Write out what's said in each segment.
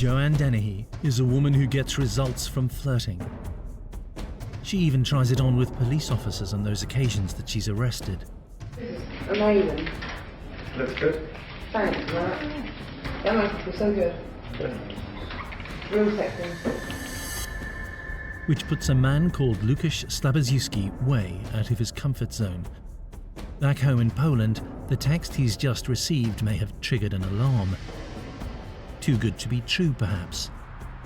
Joanna Dennehy is a woman who gets results from flirting. She even tries it on with police officers on those occasions that she's arrested. Amazing. Looks good. Thanks, Matt. That makes it feel so good. Real sexy. Which puts a man called Łukasz Slabaziewski way out of his comfort zone. Back home in Poland, the text he's just received may have triggered an alarm. Too good to be true, perhaps.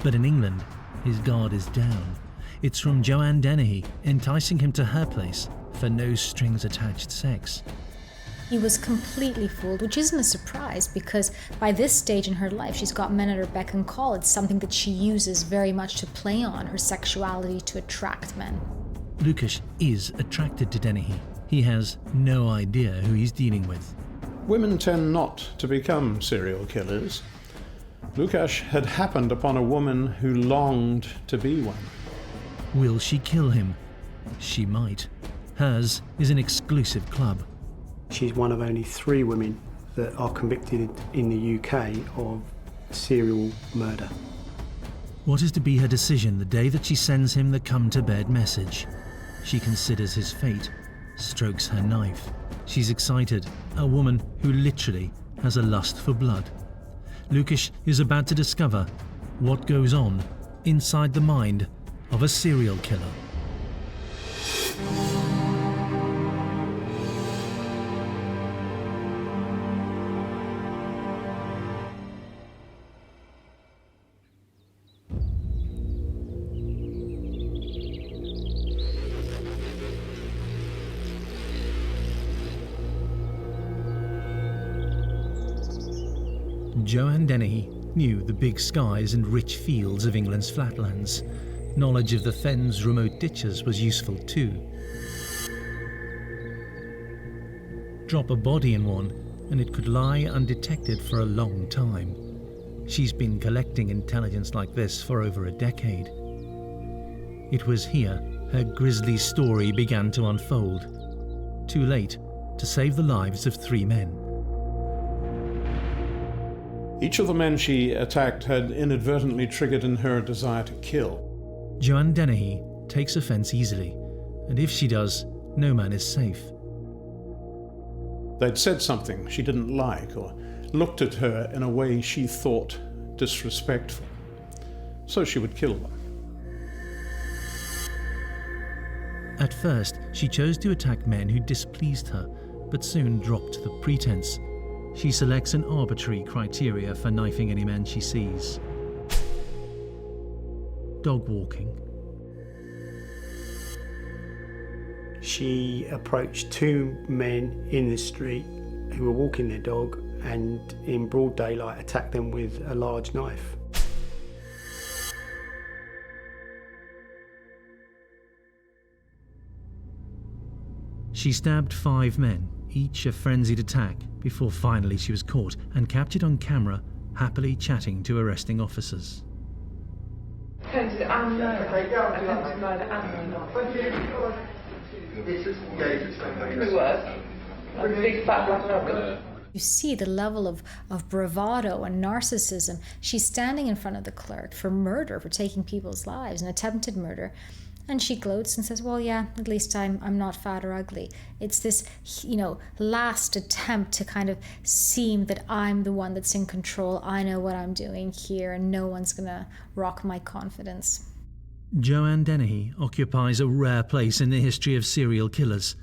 But in England, his guard is down. It's from Joanna Dennehy, enticing him to her place for no-strings-attached sex. He was completely fooled, which isn't a surprise because by this stage in her life, she's got men at her beck and call. It's something that she uses very much to play on her sexuality to attract men. Łukasz is attracted to Dennehy. He has no idea who he's dealing with. Women tend not to become serial killers. Łukasz had happened upon a woman who longed to be one. Will she kill him? She might. Hers is an exclusive club. She's one of only 3 women that are convicted in the UK of serial murder. What is to be her decision the day that she sends him the come-to-bed message? She considers his fate, strokes her knife. She's excited, a woman who literally has a lust for blood. Łukasz is about to discover what goes on inside the mind of a serial killer. Joanna Dennehy knew the big skies and rich fields of England's flatlands. Knowledge of the fen's remote ditches was useful too. Drop a body in one and it could lie undetected for a long time. She's been collecting intelligence like this for over a decade. It was here her grisly story began to unfold. Too late to save the lives of 3 men. Each of the men she attacked had inadvertently triggered in her a desire to kill. Joanna Dennehy takes offence easily, and if she does, no man is safe. They'd said something she didn't like or looked at her in a way she thought disrespectful, so she would kill them. At first, she chose to attack men who displeased her, but soon dropped the pretense. She selects an arbitrary criteria for knifing any man she sees. Dog walking. She approached 2 men in the street who were walking their dog and in broad daylight attacked them with a large knife. She stabbed 5 men, each a frenzied attack, before finally she was caught and captured on camera, happily chatting to arresting officers. Attempted murder and Pretty worse. A big fat black rubber. You see the level of bravado and narcissism. She's standing in front of the clerk for murder, for taking people's lives, an attempted murder. And she gloats and says, well, yeah, at least I'm not fat or ugly. It's this, last attempt to kind of seem that I'm the one that's in control. I know what I'm doing here and no one's going to rock my confidence. Joanna Dennehy occupies a rare place in the history of serial killers.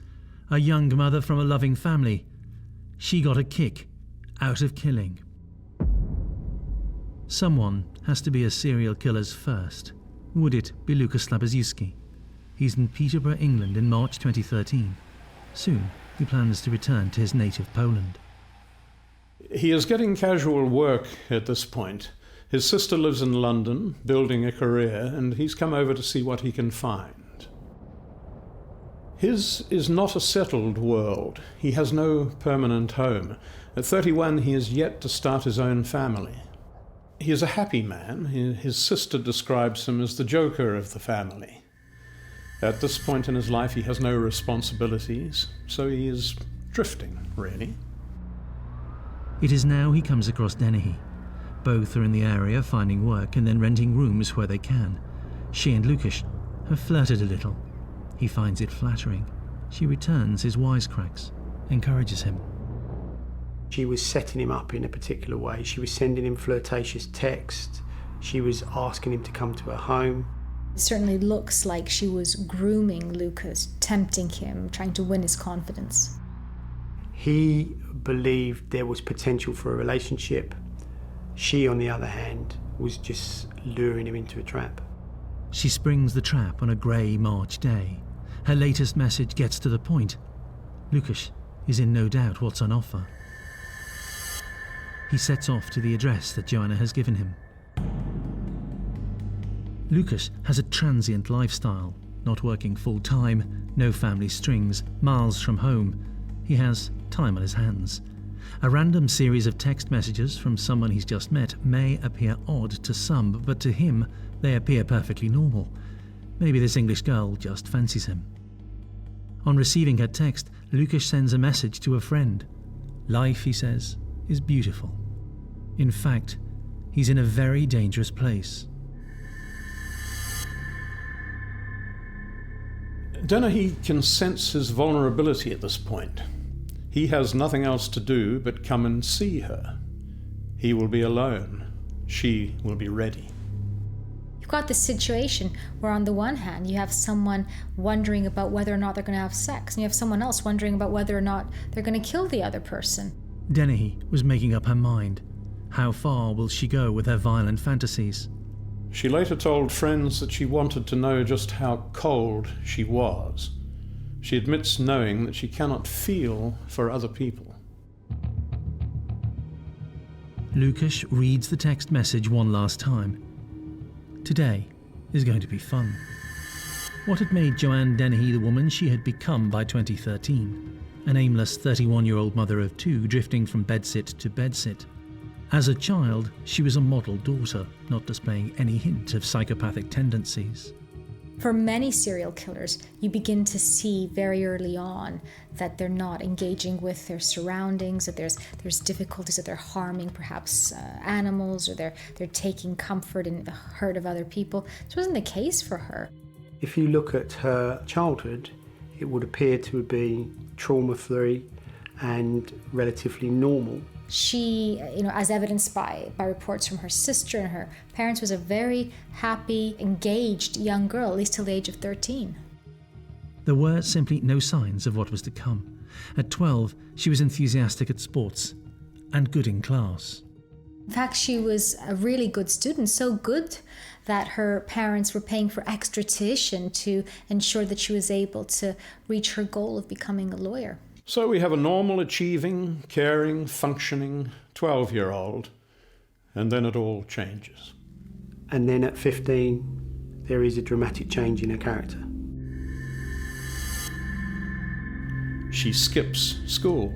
A young mother from a loving family. She got a kick out of killing. Someone has to be a serial killer's first. Would it be Łukasz Slabaziewski? He's in Peterborough, England in March 2013. Soon, he plans to return to his native Poland. He is getting casual work at this point. His sister lives in London, building a career, and he's come over to see what he can find. His is not a settled world. He has no permanent home. At 31, he is yet to start his own family. He is a happy man. His sister describes him as the joker of the family. At this point in his life, he has no responsibilities, so he is drifting, really. It is now he comes across Dennehy. Both are in the area finding work and then renting rooms where they can. She and Lukasz have flirted a little. He finds it flattering. She returns his wisecracks, encourages him. She was setting him up in a particular way. She was sending him flirtatious texts. She was asking him to come to her home. It certainly looks like she was grooming Lukasz, tempting him, trying to win his confidence. He believed there was potential for a relationship. She, on the other hand, was just luring him into a trap. She springs the trap on a grey March day. Her latest message gets to the point. Lukasz is in no doubt what's on offer. He sets off to the address that Joanna has given him. Lukasz has a transient lifestyle, not working full-time, no family strings, miles from home. He has time on his hands. A random series of text messages from someone he's just met may appear odd to some, but to him, they appear perfectly normal. Maybe this English girl just fancies him. On receiving her text, Lukasz sends a message to a friend. Life, he says, is beautiful. In fact, he's in a very dangerous place. Dennehy can sense his vulnerability at this point. He has nothing else to do but come and see her. He will be alone. She will be ready. You've got this situation where on the one hand you have someone wondering about whether or not they're going to have sex, and you have someone else wondering about whether or not they're going to kill the other person. Dennehy was making up her mind. How far will she go with her violent fantasies? She later told friends that she wanted to know just how cold she was. She admits knowing that she cannot feel for other people. Lukasz reads the text message one last time. Today is going to be fun. What had made Joanna Dennehy the woman she had become by 2013? An aimless 31-year-old mother of two drifting from bedsit to bedsit. As a child, she was a model daughter, not displaying any hint of psychopathic tendencies. For many serial killers, you begin to see very early on that they're not engaging with their surroundings, that there's difficulties, that they're harming perhaps animals, or they're taking comfort in the hurt of other people. This wasn't the case for her. If you look at her childhood, it would appear to be trauma-free and relatively normal. She, as evidenced by reports from her sister and her parents, was a very happy, engaged young girl, at least till the age of 13. There were simply no signs of what was to come. At 12, she was enthusiastic at sports and good in class. In fact, she was a really good student, so good that her parents were paying for extra tuition to ensure that she was able to reach her goal of becoming a lawyer. So we have a normal, achieving, caring, functioning 12-year-old, and then it all changes. And then at 15, there is a dramatic change in her character. She skips school,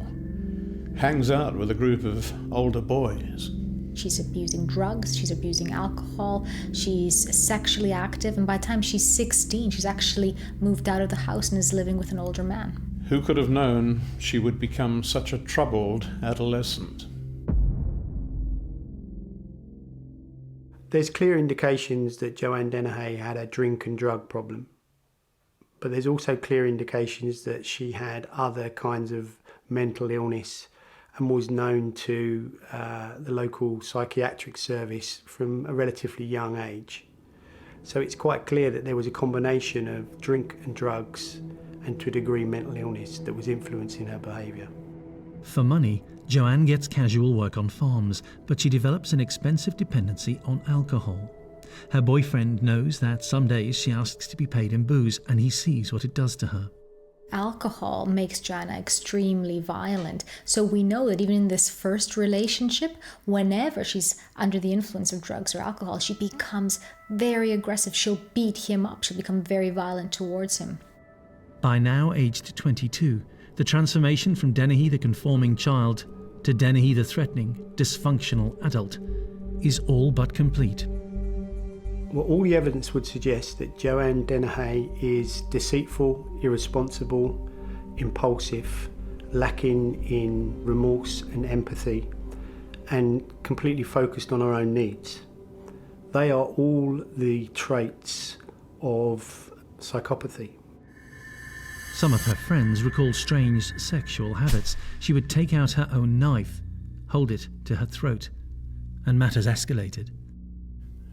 hangs out with a group of older boys. She's abusing drugs, she's abusing alcohol, she's sexually active, and by the time she's 16, she's actually moved out of the house and is living with an older man. Who could have known she would become such a troubled adolescent? There's clear indications that Joanna Dennehy had a drink and drug problem, but there's also clear indications that she had other kinds of mental illness and was known to the local psychiatric service from a relatively young age. So it's quite clear that there was a combination of drink and drugs and to a degree mental illness that was influencing her behaviour. For money, Joanne gets casual work on farms, but she develops an expensive dependency on alcohol. Her boyfriend knows that some days she asks to be paid in booze, and he sees what it does to her. Alcohol makes Joanna extremely violent, so we know that even in this first relationship, whenever she's under the influence of drugs or alcohol, she becomes very aggressive. She'll beat him up, she'll become very violent towards him. By now aged 22, the transformation from Dennehy the conforming child to Dennehy the threatening, dysfunctional adult is all but complete. Well, all the evidence would suggest that Joanna Dennehy is deceitful, irresponsible, impulsive, lacking in remorse and empathy, and completely focused on her own needs. They are all the traits of psychopathy. Some of her friends recalled strange sexual habits. She would take out her own knife, hold it to her throat, and matters escalated.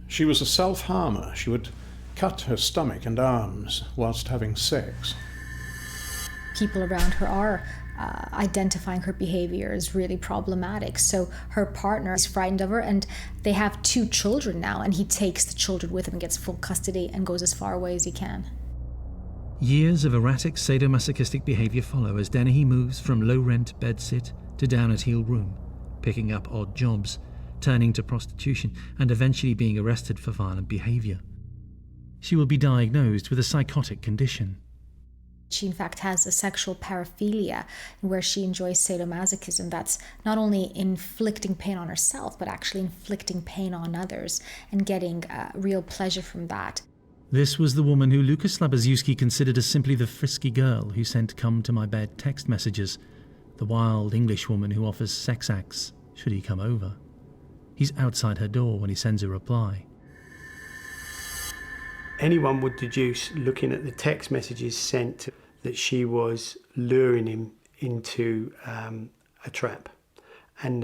She was a self-harmer. She would cut her stomach and arms whilst having sex. People around her are identifying her behavior as really problematic. So her partner is frightened of her, and they have 2 children now, and he takes the children with him and gets full custody and goes as far away as he can. Years of erratic sadomasochistic behaviour follow as Dennehy moves from low-rent bedsit to down-at-heel room, picking up odd jobs, turning to prostitution, and eventually being arrested for violent behaviour. She will be diagnosed with a psychotic condition. She in fact has a sexual paraphilia where she enjoys sadomasochism. That's not only inflicting pain on herself, but actually inflicting pain on others and getting real pleasure from that. This was the woman who Lukasz Slabaziewski considered as simply the frisky girl who sent come-to-my-bed text messages, the wild English woman who offers sex acts should he come over. He's outside her door when he sends a reply. Anyone would deduce, looking at the text messages sent, that she was luring him into a trap, and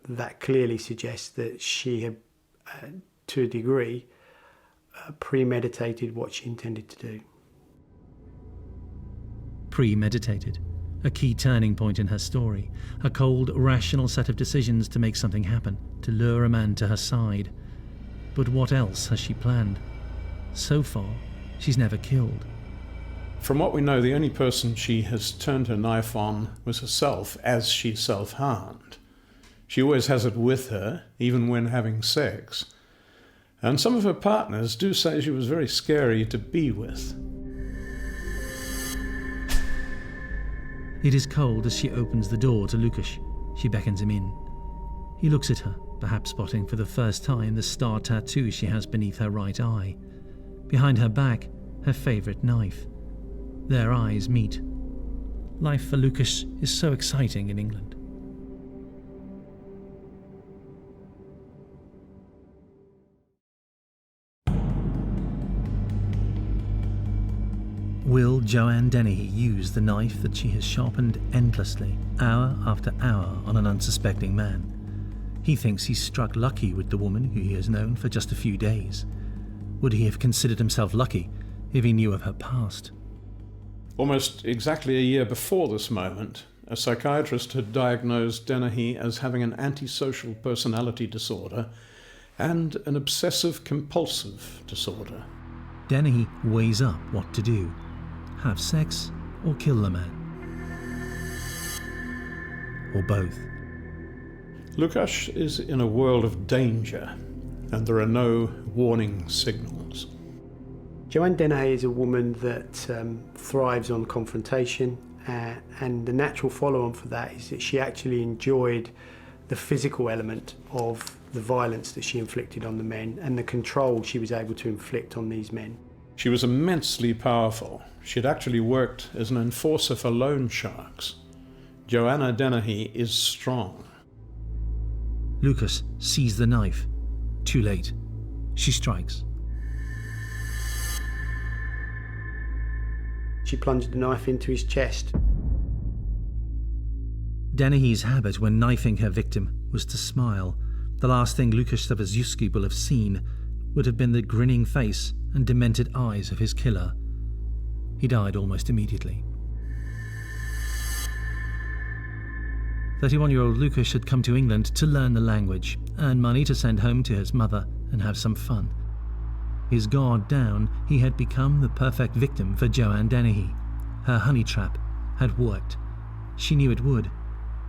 that clearly suggests that she had, to a degree, premeditated what she intended to do. Premeditated, a key turning point in her story, a cold, rational set of decisions to make something happen, to lure a man to her side. But what else has she planned? So far, she's never killed. From what we know, the only person she has turned her knife on was herself, as she self-harmed. She always has it with her, even when having sex. And some of her partners do say she was very scary to be with. It is cold as she opens the door to Lukasz. She beckons him in. He looks at her, perhaps spotting for the first time the star tattoo she has beneath her right eye. Behind her back, her favourite knife. Their eyes meet. Life for Lukasz is so exciting in England. Will Joanna Dennehy use the knife that she has sharpened endlessly, hour after hour, on an unsuspecting man? He thinks he's struck lucky with the woman who he has known for just a few days. Would he have considered himself lucky if he knew of her past? Almost exactly a year before this moment, a psychiatrist had diagnosed Dennehy as having an antisocial personality disorder and an obsessive-compulsive disorder. Dennehy weighs up what to do. Have sex or kill the man? Or both? Lukasz is in a world of danger, and there are no warning signals. Joanna Dennehy is a woman that thrives on confrontation, and the natural follow-on for that is that she actually enjoyed the physical element of the violence that she inflicted on the men and the control she was able to inflict on these men. She was immensely powerful. She had actually worked as an enforcer for loan sharks. Joanna Dennehy is strong. Lukasz sees the knife. Too late. She strikes. She plunged the knife into his chest. Dennehy's habit when knifing her victim was to smile. The last thing Lukasz Slabaziewski will have seen would have been the grinning face and demented eyes of his killer. He died almost immediately. 31-year-old Lukasz had come to England to learn the language, earn money to send home to his mother, and have some fun. His guard down, he had become the perfect victim for Joanna Dennehy. Her honey trap had worked. She knew it would.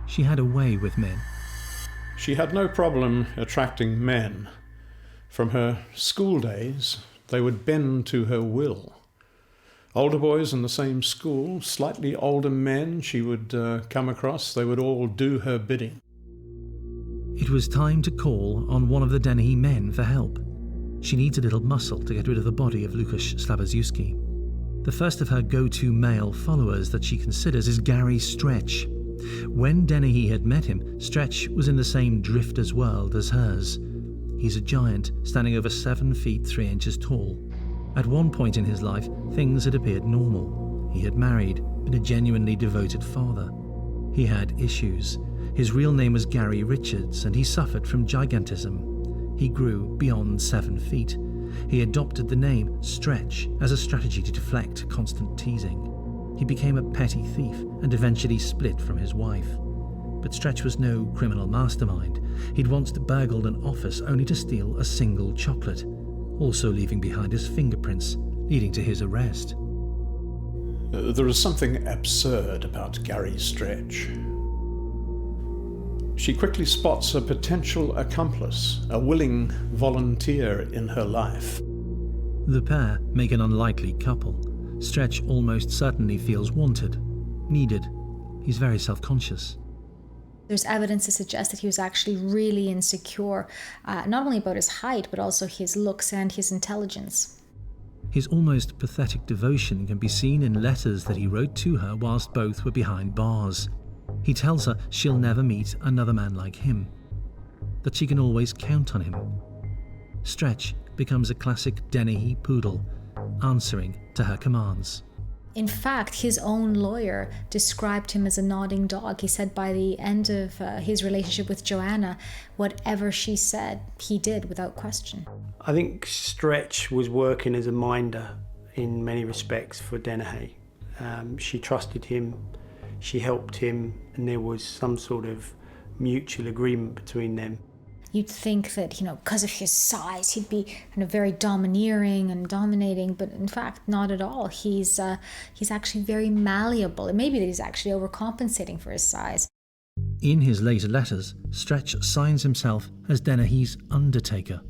She had a way with men. She had no problem attracting men. From her school days, they would bend to her will. Older boys in the same school, slightly older men she would come across, they would all do her bidding. It was time to call on one of the Dennehy men for help. She needs a little muscle to get rid of the body of Lukasz Slabaziewski. The first of her go-to male followers that she considers is Gary Stretch. When Dennehy had met him, Stretch was in the same drifter's world as hers. He's a giant, standing over 7 feet 3 inches tall. At one point in his life, things had appeared normal. He had married, been a genuinely devoted father. He had issues. His real name was Gary Richards, and he suffered from gigantism. He grew beyond 7 feet. He adopted the name Stretch as a strategy to deflect constant teasing. He became a petty thief and eventually split from his wife. But Stretch was no criminal mastermind. He'd once burgled an office only to steal a single chocolate, also leaving behind his fingerprints, leading to his arrest. There is something absurd about Gary Stretch. She quickly spots a potential accomplice, a willing volunteer in her life. The pair make an unlikely couple. Stretch almost certainly feels wanted, needed. He's very self-conscious. There's evidence to suggest that he was actually really insecure, not only about his height, but also his looks and his intelligence. His almost pathetic devotion can be seen in letters that he wrote to her whilst both were behind bars. He tells her she'll never meet another man like him, that she can always count on him. Stretch becomes a classic Dennehy poodle, answering to her commands. In fact, his own lawyer described him as a nodding dog. He said by the end of his relationship with Joanna, whatever she said, he did without question. I think Stretch was working as a minder in many respects for Dennehy. She trusted him, she helped him, and there was some sort of mutual agreement between them. You'd think that, because of his size, he'd be kind of very domineering and dominating, but in fact, not at all. He's actually very malleable. It may be that he's actually overcompensating for his size. In his later letters, Stretch signs himself as Dennehy's undertaker.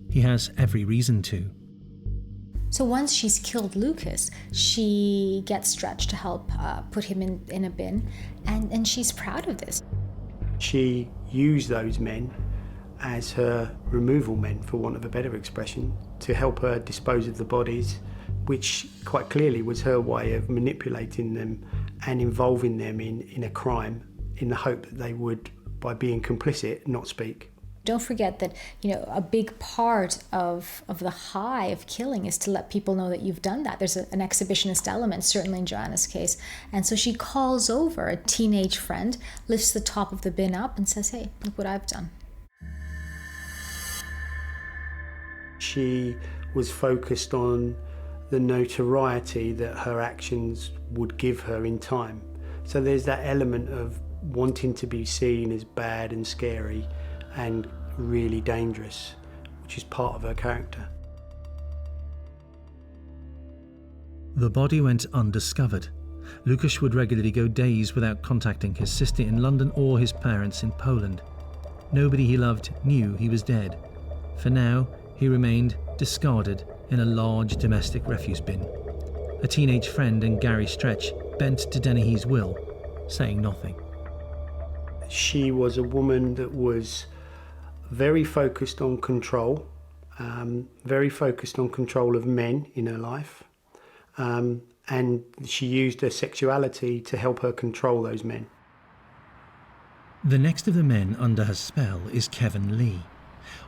He has every reason to. So once she's killed Lucas, she gets Stretch to help put him in a bin, and she's proud of this. She used those men as her removal men, for want of a better expression, to help her dispose of the bodies, which quite clearly was her way of manipulating them and involving them in a crime in the hope that they would, by being complicit, not speak. Don't forget that, a big part of the high of killing is to let people know that you've done that. There's an exhibitionist element, certainly in Joanna's case. And so she calls over a teenage friend, lifts the top of the bin up and says, "Hey, look what I've done." She was focused on the notoriety that her actions would give her in time. So there's that element of wanting to be seen as bad and scary and really dangerous, which is part of her character. The body went undiscovered. Lucas would regularly go days without contacting his sister in London or his parents in Poland. Nobody he loved knew he was dead. For now, he remained discarded in a large domestic refuse bin. A teenage friend and Gary Stretch bent to Dennehy's will, saying nothing. She was a woman that was very focused on control, very focused on control of men in her life, and she used her sexuality to help her control those men. The next of the men under her spell is Kevin Lee.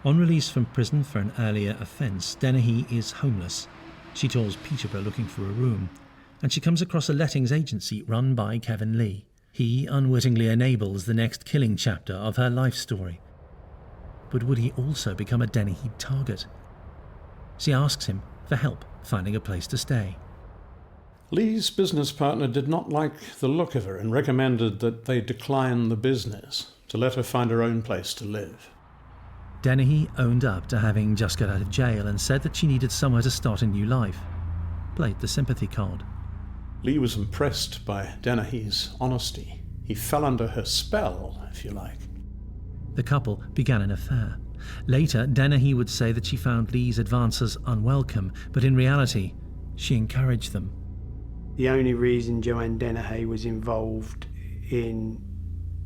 On release from prison for an earlier offence, Dennehy is homeless. She tours Peterborough looking for a room, and she comes across a lettings agency run by Kevin Lee. He unwittingly enables the next killing chapter of her life story. But would he also become a Dennehy target? She asks him for help finding a place to stay. Lee's business partner did not like the look of her and recommended that they decline the business to let her find her own place to live. Dennehy owned up to having just got out of jail and said that she needed somewhere to start a new life. Played the sympathy card. Lee was impressed by Dennehy's honesty. He fell under her spell, if you like. The couple began an affair. Later, Dennehy would say that she found Lee's advances unwelcome, but in reality, she encouraged them. The only reason Joanna Dennehy was involved in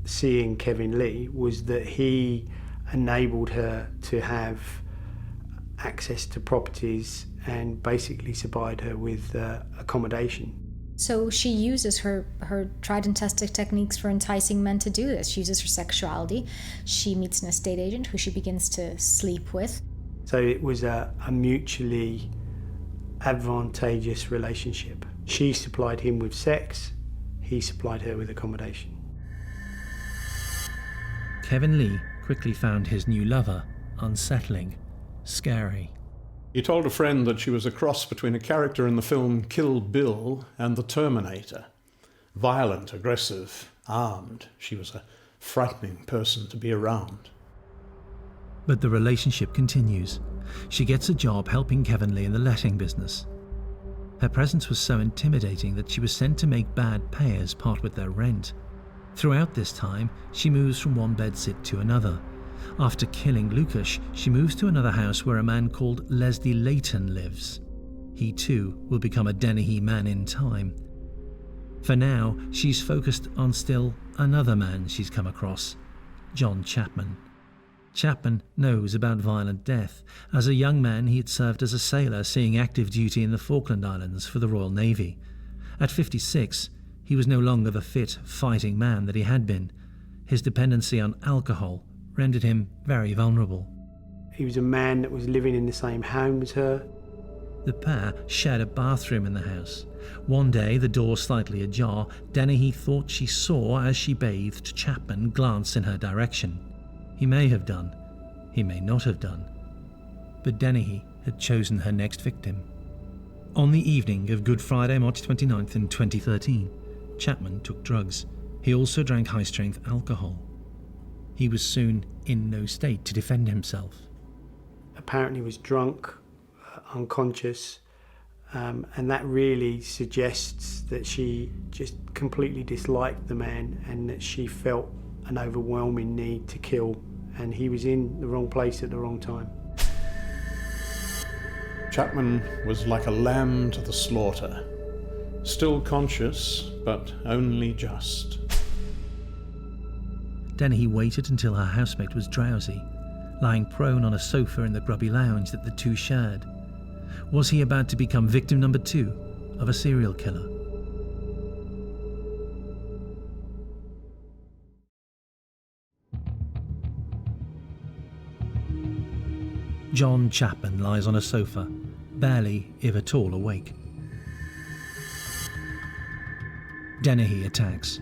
seeing Kevin Lee was that he enabled her to have access to properties and basically supplied her with accommodation. So she uses her tried and tested techniques for enticing men to do this. She uses her sexuality. She meets an estate agent who she begins to sleep with. So it was a mutually advantageous relationship. She supplied him with sex, he supplied her with accommodation. Kevin Lee quickly found his new lover unsettling, scary. He told a friend that she was a cross between a character in the film Kill Bill and the Terminator. Violent, aggressive, armed. She was a frightening person to be around. But the relationship continues. She gets a job helping Kevin Lee in the letting business. Her presence was so intimidating that she was sent to make bad payers part with their rent. Throughout this time, she moves from one bedsit to another. After killing Lucas, she moves to another house where a man called Leslie Layton lives. He too will become a Dennehy man in time. For now, she's focused on still another man she's come across, John Chapman. Chapman knows about violent death. As a young man, he had served as a sailor, seeing active duty in the Falkland Islands for the Royal Navy. At 56, he was no longer the fit, fighting man that he had been. His dependency on alcohol rendered him very vulnerable. He was a man that was living in the same home as her. The pair shared a bathroom in the house. One day, the door slightly ajar, Dennehy thought she saw, as she bathed, Chapman glance in her direction. He may have done, he may not have done. But Dennehy had chosen her next victim. On the evening of Good Friday, March 29th in 2013, Chapman took drugs. He also drank high-strength alcohol. He was soon in no state to defend himself. Apparently was drunk, unconscious, and that really suggests that she just completely disliked the man and that she felt an overwhelming need to kill, and he was in the wrong place at the wrong time. Chapman was like a lamb to the slaughter, still conscious, but only just. Dennehy waited until her housemate was drowsy, lying prone on a sofa in the grubby lounge that the two shared. Was he about to become victim number 2 of a serial killer? John Chapman lies on a sofa, barely, if at all, awake. Dennehy attacks.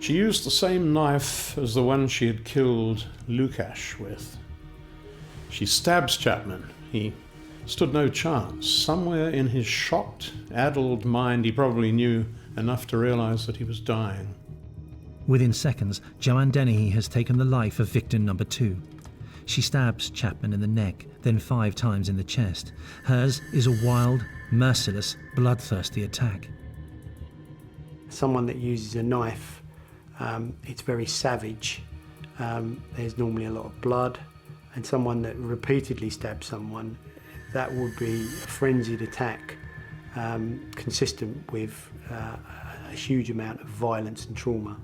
She used the same knife as the one she had killed Lukasz with. She stabs Chapman. He stood no chance. Somewhere in his shocked, addled mind, he probably knew enough to realize that he was dying. Within seconds, Joanna Dennehy has taken the life of victim number 2. She stabs Chapman in the neck, then 5 times in the chest. Hers is a wild, merciless, bloodthirsty attack. Someone that uses a knife, it's very savage. There's normally a lot of blood, and someone that repeatedly stabs someone, that would be a frenzied attack, consistent with a huge amount of violence and trauma.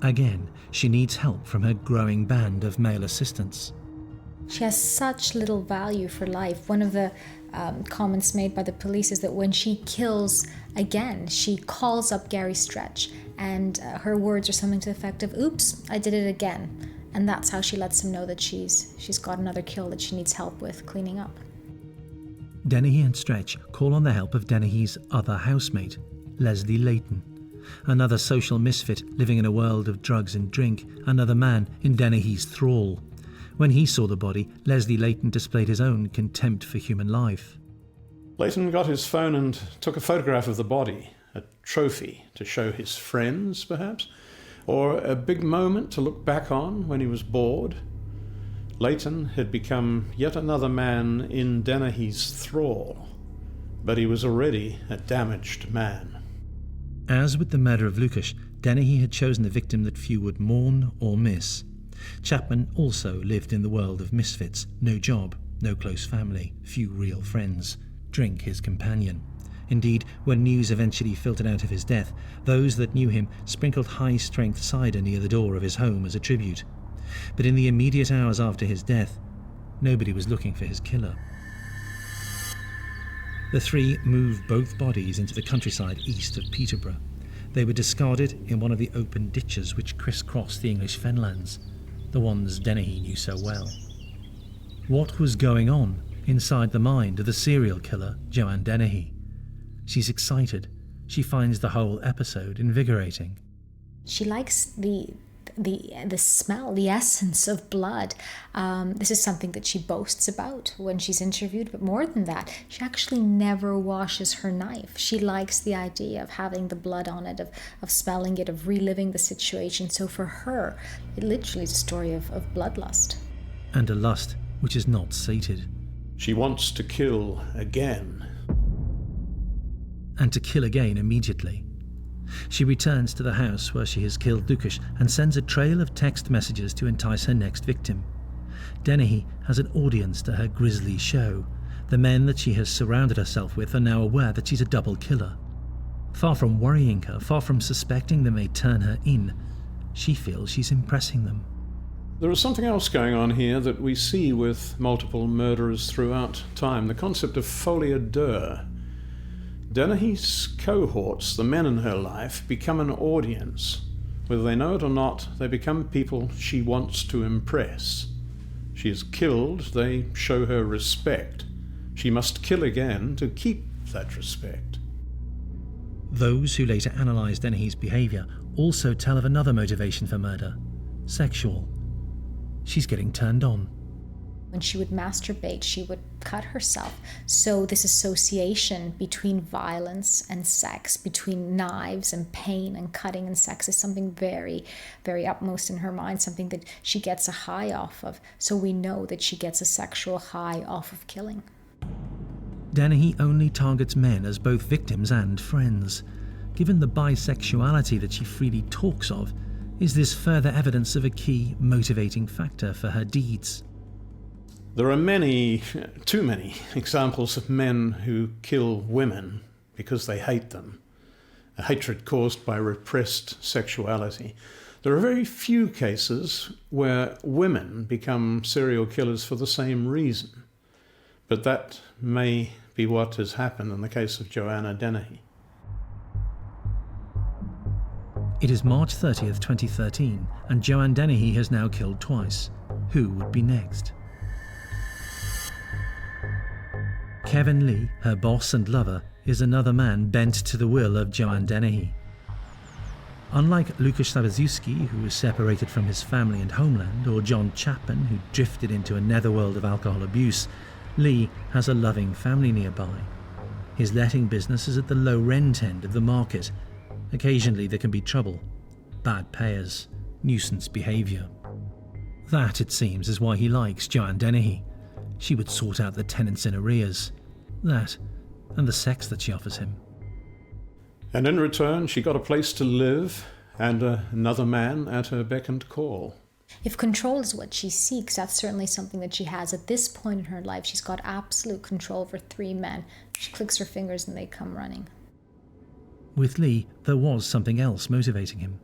Again, she needs help from her growing band of male assistants. She has such little value for life. One of the comments made by the police is that when she kills again, she calls up Gary Stretch, and her words are something to the effect of, "Oops, I did it again." And that's how she lets him know that she's got another kill that she needs help with cleaning up. Dennehy and Stretch call on the help of Dennehy's other housemate, Leslie Layton. Another social misfit living in a world of drugs and drink, another man in Dennehy's thrall. When he saw the body, Leslie Layton displayed his own contempt for human life. Layton got his phone and took a photograph of the body, a trophy to show his friends, perhaps, or a big moment to look back on when he was bored. Layton had become yet another man in Dennehy's thrall, but he was already a damaged man. As with the murder of Lucas, Dennehy had chosen a victim that few would mourn or miss. Chapman also lived in the world of misfits. No job, no close family, few real friends. Drink his companion. Indeed, when news eventually filtered out of his death, those that knew him sprinkled high-strength cider near the door of his home as a tribute. But in the immediate hours after his death, nobody was looking for his killer. The three moved both bodies into the countryside east of Peterborough. They were discarded in one of the open ditches which crisscrossed the English fenlands, the ones Dennehy knew so well. What was going on inside the mind of the serial killer, Joanna Dennehy? She's excited. She finds the whole episode invigorating. She likes the smell, the essence of blood. This is something that she boasts about when she's interviewed, but more than that, she actually never washes her knife. She likes the idea of having the blood on it, of smelling it, of reliving the situation. So for her, it literally is a story of bloodlust. And a lust which is not sated. She wants to kill again. And to kill again immediately. She returns to the house where she has killed Lukasz and sends a trail of text messages to entice her next victim. Dennehy has an audience to her grisly show. The men that she has surrounded herself with are now aware that she's a double killer. Far from worrying her, far from suspecting they may turn her in, she feels she's impressing them. There is something else going on here that we see with multiple murderers throughout time, the concept of folie à deux. Dennehy's cohorts, the men in her life, become an audience. Whether they know it or not, they become people she wants to impress. She is killed, they show her respect. She must kill again to keep that respect. Those who later analyse Dennehy's behaviour also tell of another motivation for murder: sexual. She's getting turned on. When she would masturbate, she would cut herself. So this association between violence and sex, between knives and pain and cutting and sex, is something very, very upmost in her mind, something that she gets a high off of. So we know that she gets a sexual high off of killing. Dennehy only targets men as both victims and friends. Given the bisexuality that she freely talks of, is this further evidence of a key motivating factor for her deeds? There are too many examples of men who kill women because they hate them, a hatred caused by repressed sexuality. There are very few cases where women become serial killers for the same reason, but that may be what has happened in the case of Joanna Dennehy. It is March 30th, 2013, and Joanna Dennehy has now killed twice. Who would be next? Kevin Lee, her boss and lover, is another man bent to the will of Joanna Dennehy. Unlike Lukasz Slabaziewski, who was separated from his family and homeland, or John Chapman, who drifted into a netherworld of alcohol abuse, Lee has a loving family nearby. His letting business is at the low rent end of the market. Occasionally there can be trouble, bad payers, nuisance behaviour. That, it seems, is why he likes Joanna Dennehy. She would sort out the tenants in arrears. That, and the sex that she offers him. And in return, she got a place to live and another man at her beck and call. If control is what she seeks, that's certainly something that she has. At this point in her life, she's got absolute control over 3 men. She clicks her fingers and they come running. With Lee, there was something else motivating him.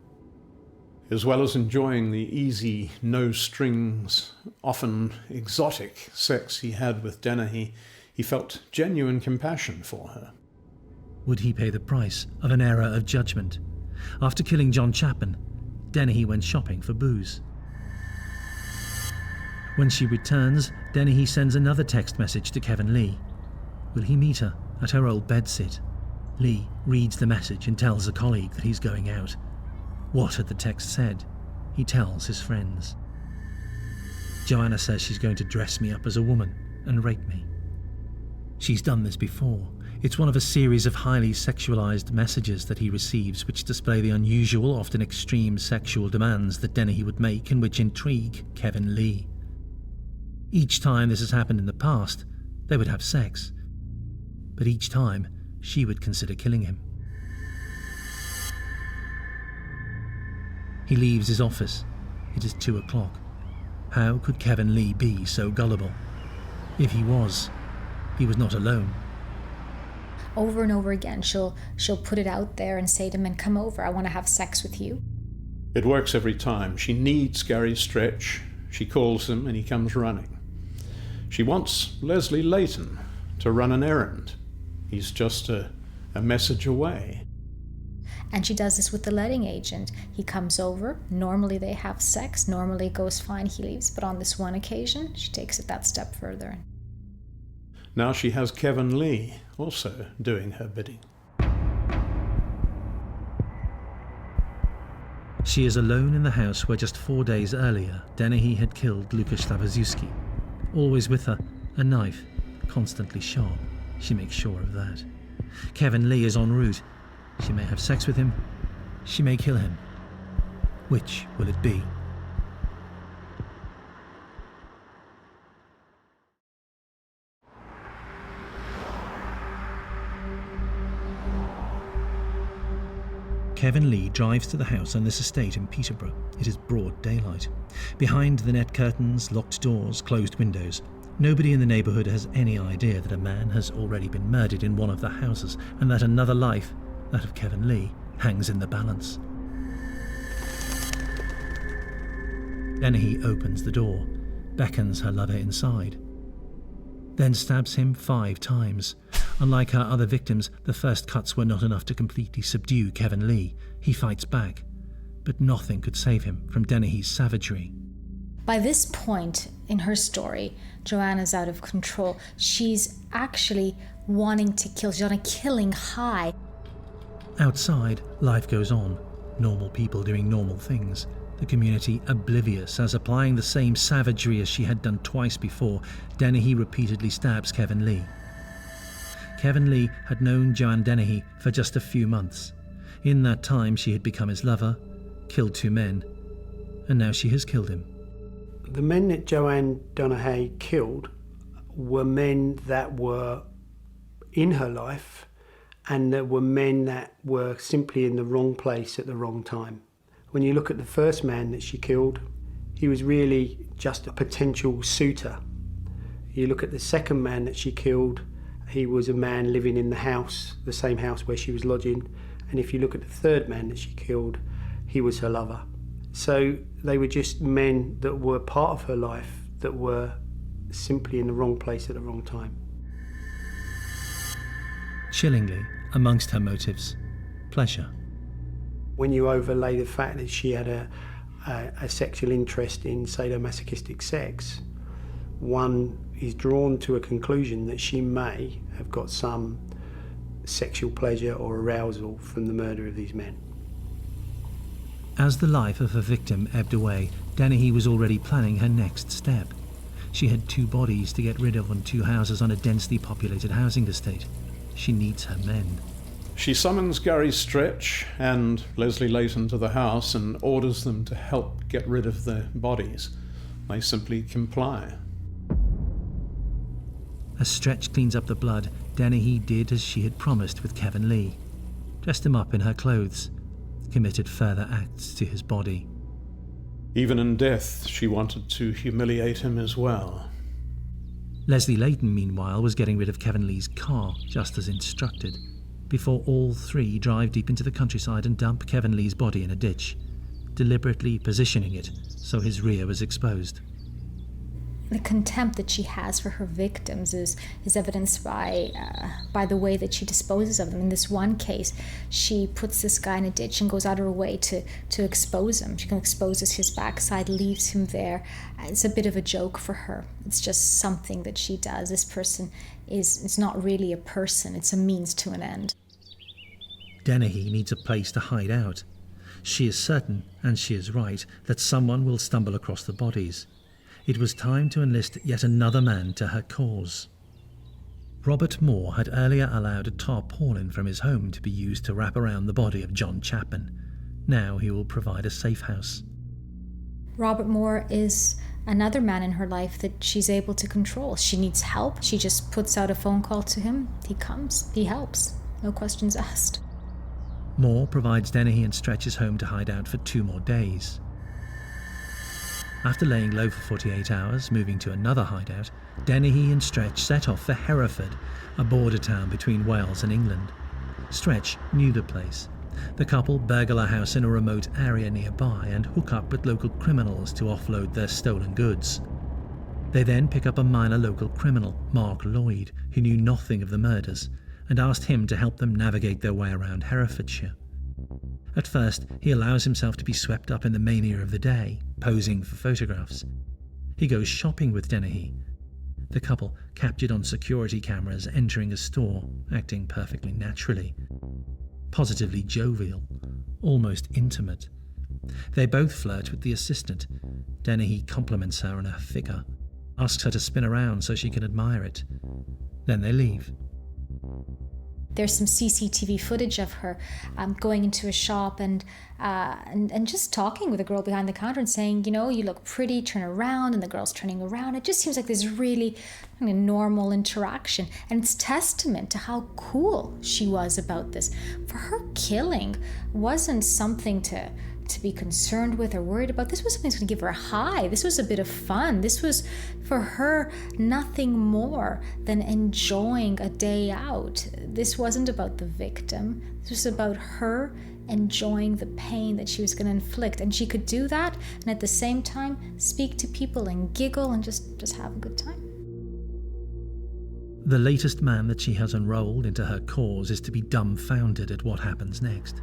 As well as enjoying the easy, no-strings, often exotic sex he had with Dennehy, he felt genuine compassion for her. Would he pay the price of an error of judgment? After killing John Chapman, Dennehy went shopping for booze. When she returns, Dennehy sends another text message to Kevin Lee. Will he meet her at her old bedsit? Lee reads the message and tells a colleague that he's going out. What had the text said? He tells his friends. Joanna says she's going to dress me up as a woman and rape me. She's done this before. It's one of a series of highly sexualized messages that he receives which display the unusual, often extreme sexual demands that Dennehy would make and which intrigue Kevin Lee. Each time this has happened in the past, they would have sex. But each time, she would consider killing him. He leaves his office. It is 2 o'clock. How could Kevin Lee be so gullible? If he was not alone. Over and over again, she'll put it out there and say to men, come over, I want to have sex with you. It works every time. She needs Gary Stretch. She calls him and he comes running. She wants Leslie Layton to run an errand. He's just a message away. And she does this with the letting agent. He comes over, normally they have sex, normally it goes fine, he leaves, but on this one occasion, she takes it that step further. Now she has Kevin Lee also doing her bidding. She is alone in the house where just 4 days earlier Dennehy had killed Lukasz Slabaziewski. Always with her, a knife, constantly sharp. She makes sure of that. Kevin Lee is en route. She may have sex with him. She may kill him. Which will it be? Kevin Lee drives to the house on this estate in Peterborough. It is broad daylight. Behind the net curtains, locked doors, closed windows, nobody in the neighbourhood has any idea that a man has already been murdered in one of the houses and that another life, that of Kevin Lee, hangs in the balance. Dennehy opens the door, beckons her lover inside, then stabs him 5 times. Unlike her other victims, the first cuts were not enough to completely subdue Kevin Lee. He fights back, but nothing could save him from Dennehy's savagery. By this point in her story, Joanna's out of control. She's actually wanting to kill. She's on a killing high. Outside, life goes on. Normal people doing normal things. The community oblivious, as applying the same savagery as she had done twice before, Dennehy repeatedly stabs Kevin Lee. Kevin Lee had known Joanna Dennehy for just a few months. In that time, she had become his lover, killed 2 men, and now she has killed him. The men that Joanna Dennehy killed were men that were in her life, and there were men that were simply in the wrong place at the wrong time. When you look at the first man that she killed, he was really just a potential suitor. You look at the second man that she killed, he was a man living in the house, the same house where she was lodging. And if you look at the third man that she killed, he was her lover. So they were just men that were part of her life that were simply in the wrong place at the wrong time. Chillingly, amongst her motives, pleasure. When you overlay the fact that she had a sexual interest in sadomasochistic sex, one is drawn to a conclusion that she may have got some sexual pleasure or arousal from the murder of these men. As the life of her victim ebbed away, Dennehy was already planning her next step. She had 2 bodies to get rid of on 2 houses on a densely populated housing estate. She needs her men. She summons Gary Stretch and Leslie Layton to the house and orders them to help get rid of their bodies. They simply comply. As Stretch cleans up the blood, Dennehy did as she had promised with Kevin Lee. Dressed him up in her clothes, committed further acts to his body. Even in death, she wanted to humiliate him as well. Leslie Layton, meanwhile, was getting rid of Kevin Lee's car, just as instructed, before all 3 drive deep into the countryside and dump Kevin Lee's body in a ditch, deliberately positioning it so his rear was exposed. The contempt that she has for her victims is evidenced by the way that she disposes of them. In this one case, she puts this guy in a ditch and goes out of her way to expose him. She exposes his backside, leaves him there. It's a bit of a joke for her. It's just something that she does. This person is not really a person. It's a means to an end. Dennehy needs a place to hide out. She is certain, and she is right, that someone will stumble across the bodies. It was time to enlist yet another man to her cause. Robert Moore had earlier allowed a tarpaulin from his home to be used to wrap around the body of John Chapman. Now he will provide a safe house. Robert Moore is another man in her life that she's able to control. She needs help. She just puts out a phone call to him. He comes. He helps. No questions asked. Moore provides Dennehy and Stretch's home to hide out for 2 more days. After laying low for 48 hours, moving to another hideout, Dennehy and Stretch set off for Hereford, a border town between Wales and England. Stretch knew the place. The couple burgle a house in a remote area nearby and hook up with local criminals to offload their stolen goods. They then pick up a minor local criminal, Mark Lloyd, who knew nothing of the murders, and asked him to help them navigate their way around Herefordshire. At first, he allows himself to be swept up in the mania of the day, posing for photographs. He goes shopping with Dennehy. The couple captured on security cameras entering a store, acting perfectly naturally. Positively jovial, almost intimate. They both flirt with the assistant. Dennehy compliments her on her figure, asks her to spin around so she can admire it. Then they leave. There's some CCTV footage of her going into a shop and just talking with a girl behind the counter and saying, you know, you look pretty, turn around, and the girl's turning around. It just seems like this really normal interaction. And it's testament to how cool she was about this. For her, killing wasn't something to be concerned with or worried about. This was something that's going to give her a high. This was a bit of fun. This was, for her, nothing more than enjoying a day out. This wasn't about the victim. This was about her enjoying the pain that she was going to inflict. And she could do that and at the same time speak to people and giggle and just have a good time. The latest man that she has enrolled into her cause is to be dumbfounded at what happens next.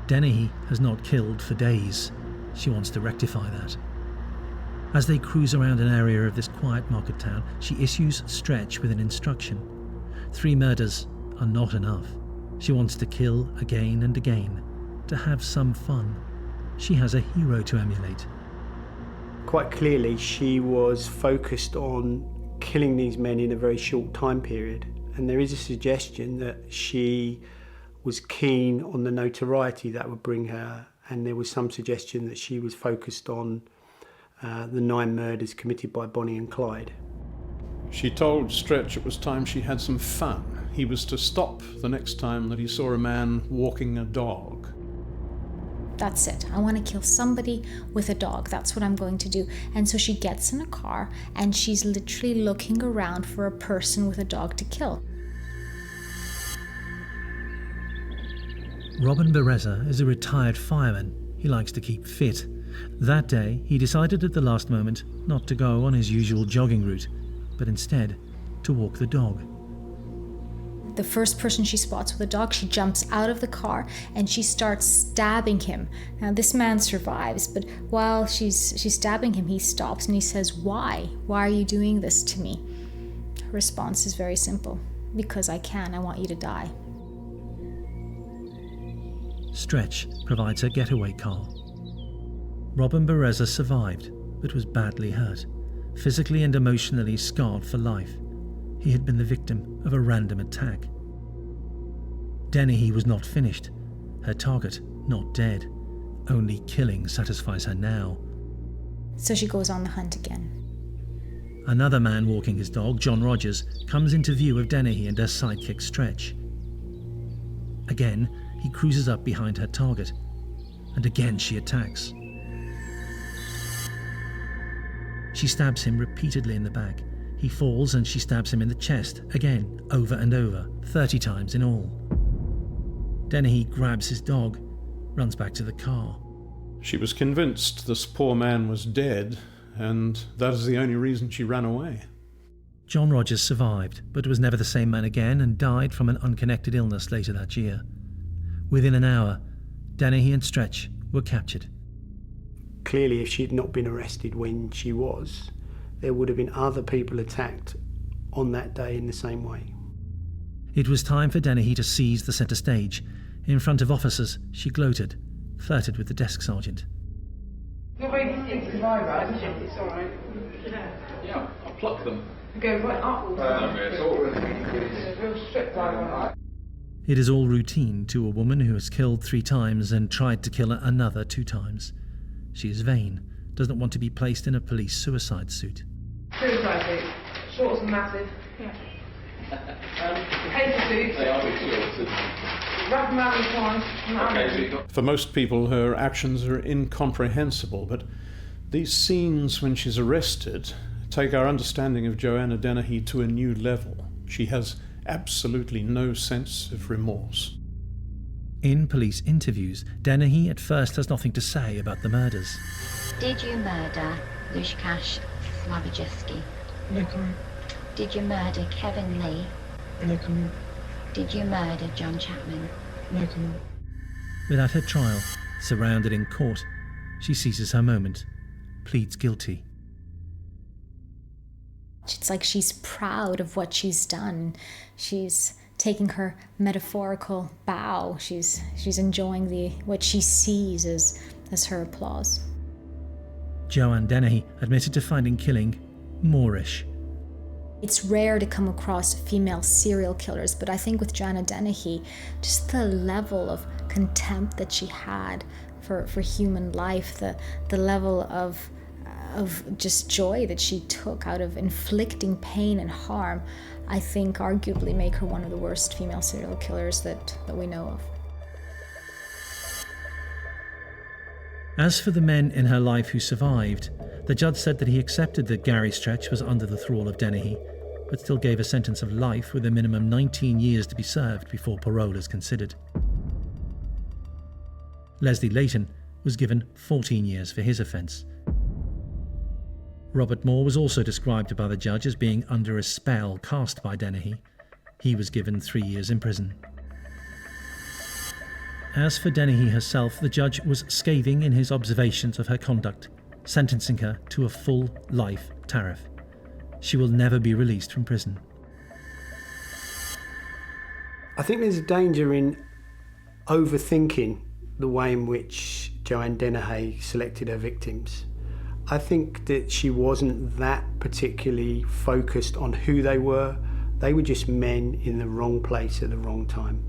Dennehy has not killed for days. She wants to rectify that. As they cruise around an area of this quiet market town, she issues Stretch with an instruction. 3 murders are not enough. She wants to kill again and again, to have some fun. She has a hero to emulate. Quite clearly, she was focused on killing these men in a very short time period. And there is a suggestion that she was keen on the notoriety that would bring her, and there was some suggestion that she was focused on the 9 murders committed by Bonnie and Clyde. She told Stretch it was time she had some fun. He was to stop the next time that he saw a man walking a dog. That's it. I want to kill somebody with a dog. That's what I'm going to do. And so she gets in a car and she's literally looking around for a person with a dog to kill. Robin Bereza is a retired fireman. He likes to keep fit. That day, he decided at the last moment not to go on his usual jogging route, but instead to walk the dog. The first person she spots with a dog, she jumps out of the car and she starts stabbing him. Now, this man survives, but while she's stabbing him, he stops and he says, "Why? Why are you doing this to me?" Her response is very simple. "Because I can. I want you to die." Stretch provides her getaway car. Robin Bereza survived, but was badly hurt, physically and emotionally scarred for life. He had been the victim of a random attack. Dennehy was not finished. Her target not dead. Only killing satisfies her now. So she goes on the hunt again. Another man walking his dog, John Rogers, comes into view of Dennehy and her sidekick Stretch. Again, he cruises up behind her target, and again she attacks. She stabs him repeatedly in the back. He falls and she stabs him in the chest, again, over and over, 30 times in all. Dennehy grabs his dog, runs back to the car. She was convinced this poor man was dead, and that is the only reason she ran away. John Rogers survived, but was never the same man again and died from an unconnected illness later that year. Within an hour, Dennehy and Stretch were captured. Clearly, if she'd not been arrested when she was, there would have been other people attacked on that day in the same way. It was time for Dennehy to seize the centre stage. In front of officers, she gloated, flirted with the desk sergeant. You're very distinct survivor, isn't it? It's all right. Yeah, I'll pluck them. Go right up. It's all right. It's a real strict dive. It is all routine to a woman who has killed 3 times and tried to kill another 2 times. She is vain, does not want to be placed in a police suicide suit. Suicide suit. Shorts and massive. Yeah. Paper suits. They are big shorts. Wrap them around the time. Okay, so you've got... For most people, her actions are incomprehensible, but these scenes when she's arrested take our understanding of Joanna Dennehy to a new level. She has absolutely no sense of remorse. In police interviews, Dennehy at first has nothing to say about the murders. Did you murder Lukasz Slaviczewski? No comment. Did you murder Kevin Lee? No comment. Did you murder John Chapman? No comment. But at her trial, surrounded in court, she seizes her moment, pleads guilty. It's like she's proud of what she's done. She's taking her metaphorical bow. She's enjoying what she sees as her applause. Joanna Dennehy admitted to finding killing Moorish. It's rare to come across female serial killers, but I think with Joanna Dennehy, just the level of contempt that she had for human life, the level of just joy that she took out of inflicting pain and harm, I think arguably make her one of the worst female serial killers that we know of. As for the men in her life who survived, the judge said that he accepted that Gary Stretch was under the thrall of Dennehy, but still gave a sentence of life with a minimum 19 years to be served before parole is considered. Leslie Layton was given 14 years for his offence. Robert Moore was also described by the judge as being under a spell cast by Dennehy. He was given 3 years in prison. As for Dennehy herself, the judge was scathing in his observations of her conduct, sentencing her to a full life tariff. She will never be released from prison. I think there's a danger in overthinking the way in which Joanna Dennehy selected her victims. I think that she wasn't that particularly focused on who they were. They were just men in the wrong place at the wrong time.